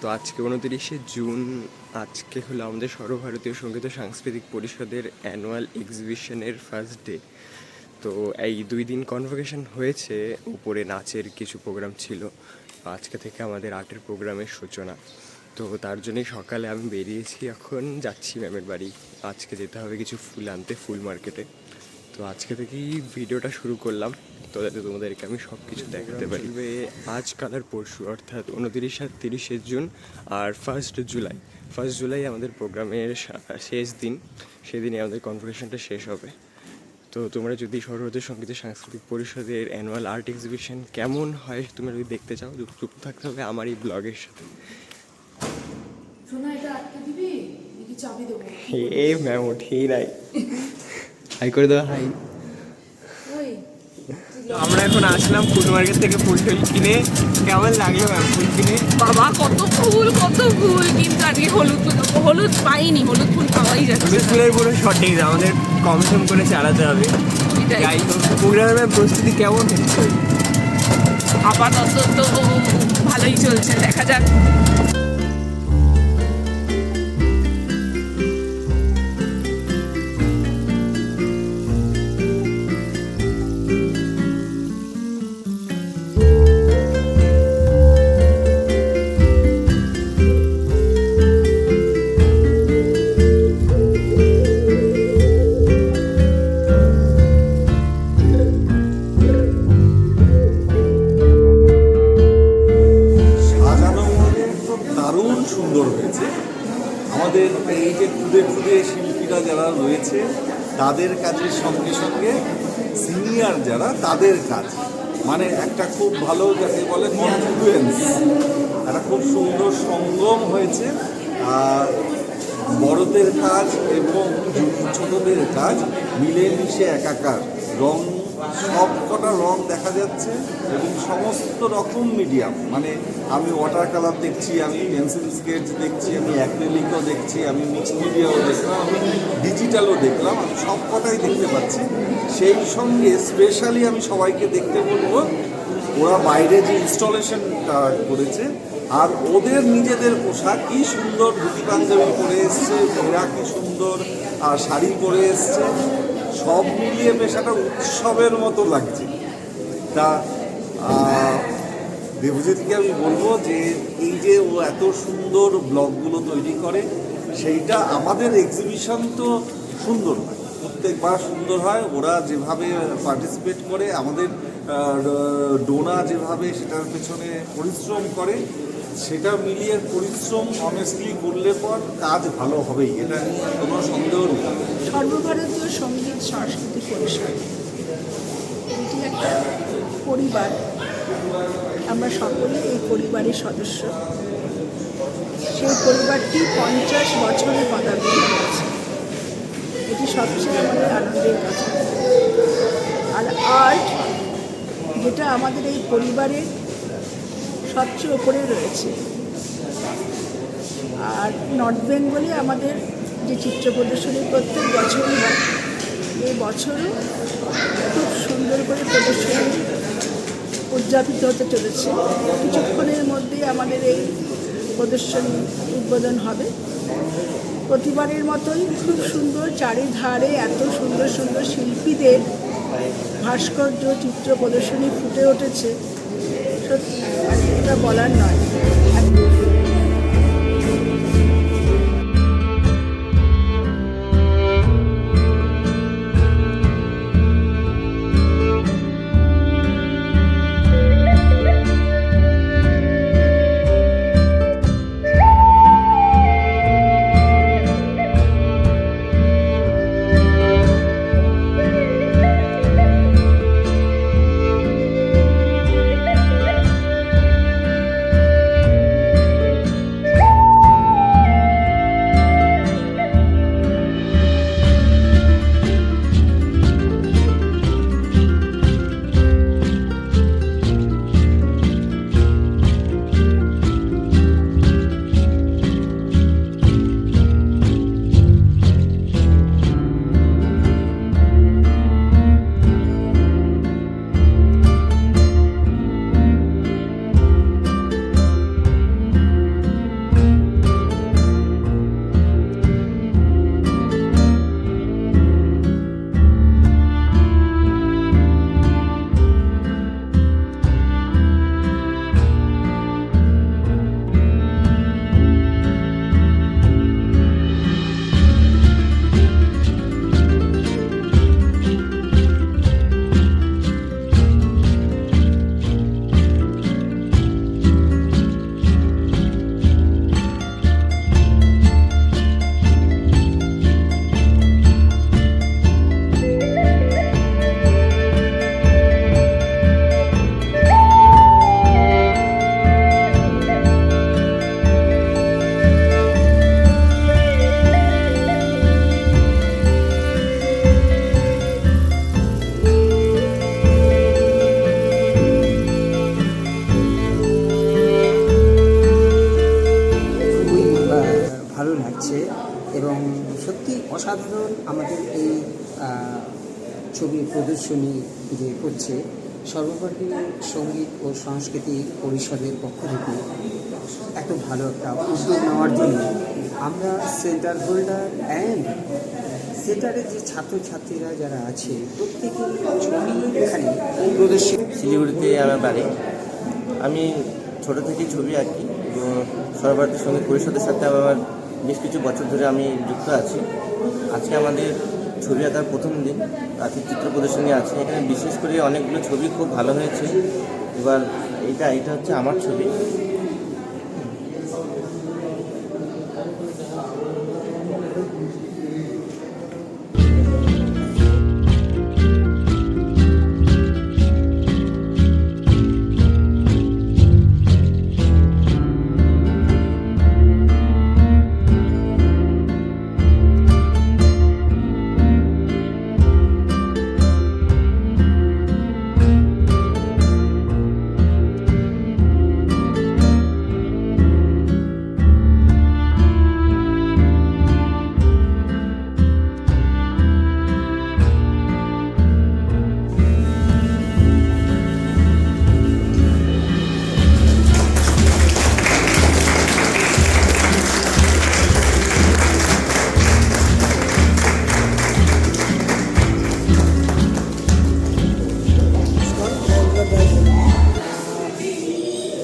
তো আজকে 29শে জুন, আজকে হলো আমাদের সর্বভারতীয় সঙ্গীত ও সাংস্কৃতিক পরিষদের অ্যানুয়াল এক্সিবিশনের ফার্স্ট ডে। তো এই 2 দিন কনভোকেশন হয়েছে, উপরে নাচের কিছু প্রোগ্রাম ছিল, আজকে থেকে আমাদের আর্টের প্রোগ্রামের সূচনা। তো তার জন্যই সকালে আমি বেরিয়েছি, এখন যাচ্ছি ম্যামের বাড়ি। আজকে যেতে হবে কিছু ফুল আনতে ফুল মার্কেটে। তো আজকে থেকেই ভিডিওটা শুরু করলাম, তো যাতে তোমাদেরকে আমি সব কিছু দেখাতে পারি। আজ কাল আর পরশু, অর্থাৎ 29 আর 30শে জুন আর 1 জুলাই আমাদের প্রোগ্রামের শেষ দিন। সেদিনই আমাদের কনভোকেশনটা শেষ হবে। তো তোমরা যদি সর্বভারতীয় সঙ্গীত সাংস্কৃতিক পরিষদের অ্যানুয়াল আর্ট এক্সিবিশন কেমন হয় তোমরা যদি দেখতে চাও, যুক্ত থাকতে হবে আমার এই ব্লগের সাথে। এই ম্যাম উঠেই নাই, হাই করে দেওয়া হাই। আমরা এখন আসলাম ফুল মার্কেট থেকে ফুল টুল কিনে। কেমন লাগলো ম্যাম ফুল কিনে? বাবা কত ফুল কিন্তু আজকে হলুদ পাইনি, হলুদ ফুল পাওয়াই যাচ্ছে। হলুদ ফুলের পুরো শর্টেজ, আমাদের কম সম করে চালাতে হবে। যাই হোক, প্রোগ্রামের প্রস্তুতি কেমন হচ্ছে? আপাতত তো ভালোই চলছে, দেখা যাক। আমাদের এই যে ক্ষুদে শিল্পীরা যারা রয়েছে তাদের কাজের সঙ্গে সঙ্গে সিনিয়র যারা তাদের কাজ, মানে একটা খুব ভালো যাকে বলে কনফ্লুয়েন্স, একটা খুব সুন্দর সঙ্গম হয়েছে। আর বড়দের কাজ এবং ছোটদের কাজ মিলেমিশে একাকার, রং সব কটা রং দেখা যাচ্ছে এবং সমস্ত রকম মিডিয়াম, মানে আমি ওয়াটার কালার দেখছি, আমি পেন্সিল স্কেচ দেখছি, আমি অ্যাক্রিলিকও দেখছি, আমি মিক্সড মিডিয়াও দেখলাম, আমি ডিজিটালও দেখলাম, আমি সব কটাই দেখতে পাচ্ছি। সেই সঙ্গে স্পেশালি আমি সবাইকে দেখতে বলবো ওরা বাইরে যে ইনস্টলেশনটা করেছে আর ওদের নিজেদের পোশাক কি সুন্দর, ধুতি পাঞ্জাবি পরে এসছে, মেয়েরা কি সুন্দর আর শাড়ি পরে এসছে, সব মিলিয়ে বেশ একটা উৎসবের মতো লাগছে। তা দেবজিৎকে আমি বলবো যে এই যে ও এত সুন্দর ব্লগগুলো তৈরি করে, সেইটা আমাদের এক্সিবিশন তো সুন্দর হয়, প্রত্যেকবার সুন্দর হয়। ওরা যেভাবে পার্টিসিপেট করে, আমাদের ডোনা যেভাবে সেটার পেছনে পরিশ্রম করে, সেটা মিলিয়ে পরিশ্রম অনেস্টলি করলে পর কাজ ভালো হবেই, এটা নিয়ে কোনো সন্দেহ নেই। সর্বভারতীয় সঙ্গীত সাংস্কৃতিক পরিষদ এটি একটা পরিবার, আমরা সকলে এই পরিবারের সদস্য। সেই পরিবারটি 50 বছরে পদার্পণ করেছে, এটি সবচেয়ে আমাদের আনন্দের কথা। আর আর্ট যেটা আমাদের এই পরিবারের সবচেয়ে ওপরে রয়েছে। আর নর্থ বেঙ্গলে আমাদের যে চিত্র প্রদর্শনী প্রত্যেক বছরই হয়, এই বছরও খুব সুন্দর করে প্রদর্শনী উদযাপিত হতে চলেছে। কিছুক্ষণের মধ্যেই আমাদের এই প্রদর্শনী উদ্বোধন হবে। প্রতিবারের মতোই খুব সুন্দর, চারিধারে এত সুন্দর সুন্দর শিল্পীদের ভাস্কর্য চিত্র প্রদর্শনী ফুটে উঠেছে, সত্যি এটা বলার নয়। অসাধারণ আমাদের এই ছবির প্রদর্শনী যে করছে সর্বভারতীয় সঙ্গীত ও সংস্কৃতি পরিষদের পক্ষ থেকে এত ভালো একটা উদ্যোগ নেওয়ার জন্য আমরা সেন্টার হোল্ডার অ্যান্ড সেন্টারের যে ছাত্রছাত্রীরা যারা আছে প্রত্যেকের ছবি এখানে প্রদর্শনী। শিলিগুড়িতে আমার বাড়ি। আমি ছোটো থেকেই ছবি আঁকি এবং সর্বভারতীয় সঙ্গীত পরিষদের সাথে আমার বেশ কিছু বছর ধরে আমি যুক্ত আছি। আজকে আমাদের ছবি আঁকার প্রথম দিন, আজকে চিত্র প্রদর্শনী আছে। এখানে বিশেষ করে অনেকগুলো ছবি খুব ভালো হয়েছে। এবার এটা হচ্ছে আমার ছবি।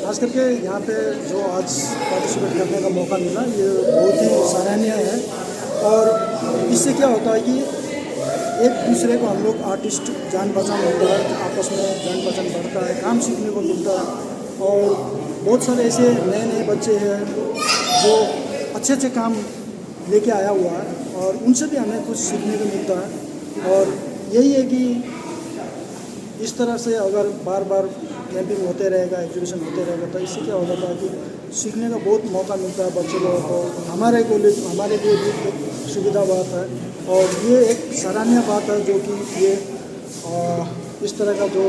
खास करके यहाँ पे जो आज पार्टिसिपेट करने का मौका मिला ये बहुत ही सराहनीय है। और इससे क्या होता है कि एक दूसरे को हम लोग आर्टिस्ट जान पहचान होता है, आपस में जान पहचान बढ़ता है, काम सीखने को मिलता है। और बहुत सारे ऐसे नए नए बच्चे हैं जो अच्छे अच्छे काम लेके आया हुआ है और उनसे भी हमें कुछ सीखने को मिलता है। और यही है कि इस तरह से अगर बार बार कैंपिंग होते रहेगा, एग्जीबिशन होते रहेगा तो इससे क्या हो जाता है कि सीखने का बहुत मौका मिलता है बच्चे लोगों को। हमारे लिए भी एक सुविधा बात है और ये एक सराहनीय बात है जो कि ये इस तरह का जो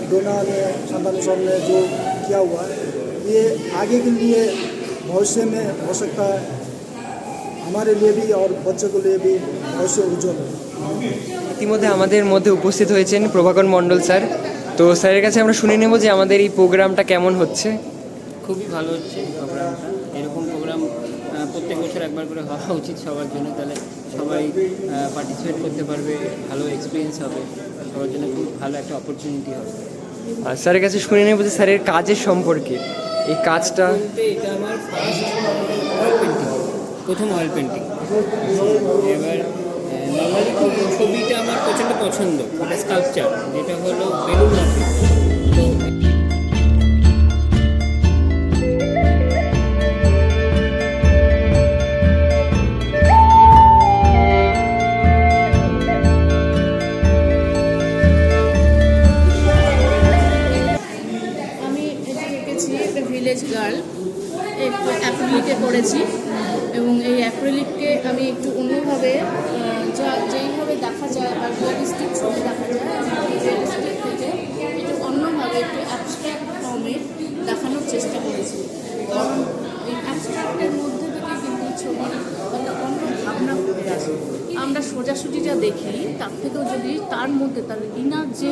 डोना ने संतान सर ने जो किया हुआ है ये आगे के लिए भविष्य में हो सकता है हमारे लिए भी और बच्चों के लिए भी भविष्य उज्जवल है। ইতিমধ্যে আমাদের মধ্যে উপস্থিত হয়েছেন প্রভাকর মণ্ডল স্যার। তো স্যারের কাছে আমরা শুনে নেব যে আমাদের এই প্রোগ্রামটা কেমন হচ্ছে। খুবই ভালো হচ্ছে প্রোগ্রামটা। এরকম প্রোগ্রাম প্রত্যেক বছর একবার করে হওয়া উচিত সবার জন্য, তাহলে সবাই পার্টিসিপেট করতে পারবে, ভালো এক্সপিরিয়েন্স হবে, সবার জন্য খুব ভালো একটা অপরচুনিটি হবে। আর স্যারের কাছে শুনে নেব যে স্যারের কাজের সম্পর্কে। এই কাজটা বলতে এটা আমার ফার্স্ট অয়েল পেন্টিং, প্রথম অয়েল পেন্টিং। এবার নর্মালি ছবিটা আমার প্রচণ্ড পছন্দ, এটা স্কাল্পচার যেটা হলো বেলুন মাটি। আমি এটা এঁকেছি একটা ভিলেজ গার্ল, একটু অ্যাক্রিলিকে করেছি এবং এই অ্যাক্রিলিককে আমি একটু অন্যভাবে যেইভাবে দেখা যায় বা রিয়ালিস্টিক ছবি দেখা যায় রিয়ালিস্টিক থেকে একটু অন্যভাবে একটু অ্যাবস্ট্রাক্ট ফর্মে দেখানোর চেষ্টা করেছি। কারণ এই অ্যাবস্ট্রাক্টের মধ্যে থেকে কিন্তু ছবির একটা অন্য ভাবনা ফুটে আসে। আমরা সোজাসুজি যা দেখি তার থেকেও যদি তার মধ্যে তার ইনার যে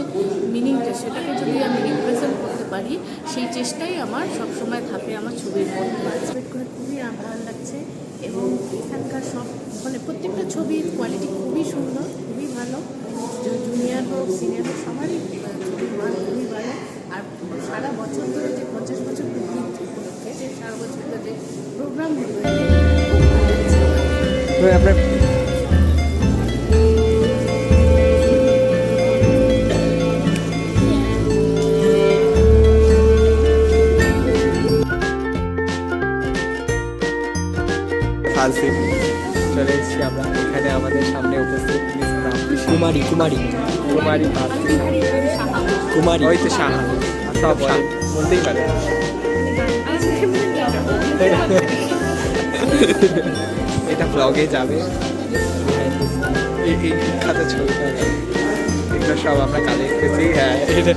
মিনিংটা সেটাকে যদি আমি রিপ্রেজেন্ট করতে পারি সেই চেষ্টাই আমার সবসময় থাকে আমার ছবির মধ্যে। পার্টিসিপেট করে খুবই ভালো লাগছে এবং এখানকার সব মানে প্রত্যেকটা ছবির কোয়ালিটি খুবই সুন্দর, খুবই ভালো। জুনিয়র হোক সিনিয়র হোক সবারই ছবির মান খুবই ভালো। আর সারা বছর ধরে যে 50 বছর উপলক্ষে যে সারা বছর ধরে যে প্রোগ্রামগুলো খুব ভালো লাগছে। আপনার চলে এসেছি আমরা এখানে। আমাদের সামনে উপস্থিত কুমারী কুমারী কুমারী কুমারী ওই তো সাহা, সব বলতেই পারে। এটা ব্লগে যাবে, এই বিখ্যাত ছবিটা, এগুলো সব আমরা কালেক্ট করেছি। হ্যাঁ, এটা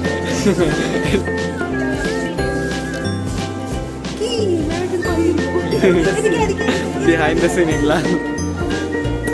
বিহাইন্ড দ্য সিন এগুলা।